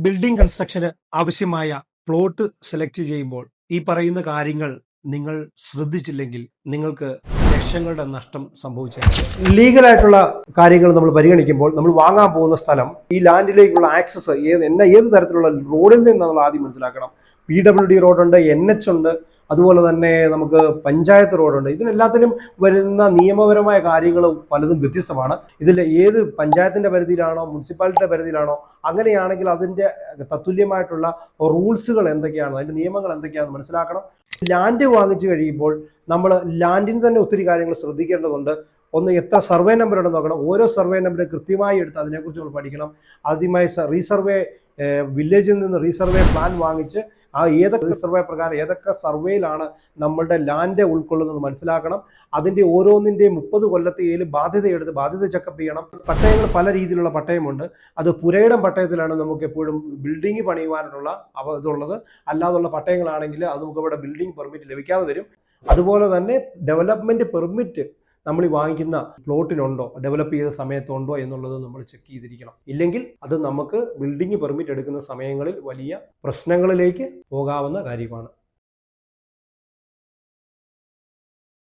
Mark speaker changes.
Speaker 1: Building കൺസ്ട്രക്ഷന് ആവശ്യമായ plot select ചെയ്യുമ്പോൾ ഈ പറയുന്ന കാര്യങ്ങൾ നിങ്ങൾ ശ്രദ്ധിച്ചില്ലെങ്കിൽ നിങ്ങൾക്ക് ലക്ഷങ്ങളുടെ നഷ്ടം സംഭവിച്ചേക്കാം. ലീഗലായിട്ടുള്ള കാര്യങ്ങൾ നമ്മൾ പരിഗണിക്കുമ്പോൾ നമ്മൾ വാങ്ങാൻ പോകുന്ന സ്ഥലം, ഈ ലാൻഡിലേക്കുള്ള ആക്സസ് ഏത് തരത്തിലുള്ള റോഡിൽ നിന്ന് നമ്മൾ ആദ്യം മനസ്സിലാക്കണം. PWD റോഡുണ്ട്, NH ഉണ്ട്, അതുപോലെ തന്നെ നമുക്ക് പഞ്ചായത്ത് റോഡുണ്ട്. ഇതിനെല്ലാത്തിനും വരുന്ന നിയമപരമായ കാര്യങ്ങൾ പലതും വ്യത്യസ്തമാണ്. ഇതിൽ ഏത് പഞ്ചായത്തിൻ്റെ പരിധിയിലാണോ മുനിസിപ്പാലിറ്റിയുടെ പരിധിയിലാണോ, അങ്ങനെയാണെങ്കിൽ അതിൻ്റെ തത്തുല്യമായിട്ടുള്ള റൂൾസുകൾ എന്തൊക്കെയാണ്, അതിൻ്റെ നിയമങ്ങൾ എന്തൊക്കെയാണെന്ന് മനസ്സിലാക്കണം. ലാൻഡ് വാങ്ങിച്ചു കഴിയുമ്പോൾ നമ്മൾ ലാൻഡിന് തന്നെ ഒത്തിരി കാര്യങ്ങൾ ശ്രദ്ധിക്കേണ്ടതുണ്ട്. ഒന്ന്, എത്ര സർവേ നമ്പർ ഉണ്ടെന്ന് നോക്കണം. ഓരോ സർവേ നമ്പർ കൃത്യമായി എടുത്ത് അതിനെക്കുറിച്ച് നമ്മൾ പഠിക്കണം. ആദ്യമായി റീസർവേ, വില്ലേജിൽ നിന്ന് റീസർവേ പ്ലാൻ വാങ്ങിച്ച് ഏതൊക്കെ റിസർവേ പ്രകാരം ഏതൊക്കെ സർവേയിലാണ് നമ്മളുടെ ലാൻഡ് ഉൾക്കൊള്ളുന്നത് മനസ്സിലാക്കണം. അതിൻ്റെ ഓരോന്നിൻ്റെയും 30 കൊല്ലത്തെ ബാധ്യത ബാധ്യത ചെക്കപ്പ് ചെയ്യണം. പട്ടയങ്ങൾ പല രീതിയിലുള്ള പട്ടയമുണ്ട്. അത് പുരയിടം പട്ടയത്തിലാണ് നമുക്ക് എപ്പോഴും ബിൽഡിംഗ് പണിയുവാനുള്ള ഇതുള്ളത്. അല്ലാതുള്ള പട്ടയങ്ങളാണെങ്കിൽ അത് നമുക്ക് ഇവിടെ ബിൽഡിംഗ് പെർമിറ്റ് ലഭിക്കാതെ വരും. അതുപോലെ തന്നെ ഡെവലപ്മെൻറ്റ് പെർമിറ്റ് നമ്മൾ ഈ വാങ്ങിക്കുന്ന പ്ലോട്ടിനുണ്ടോ, ഡെവലപ്പ് ചെയ്ത സമയത്തുണ്ടോ എന്നുള്ളത് നമ്മൾ ചെക്ക് ചെയ്തിരിക്കണം. ഇല്ലെങ്കിൽ അത് നമുക്ക് ബിൽഡിംഗ് പെർമിറ്റ് എടുക്കുന്ന സമയങ്ങളിൽ വലിയ പ്രശ്നങ്ങളിലേക്ക് പോകാവുന്ന കാര്യമാണ്.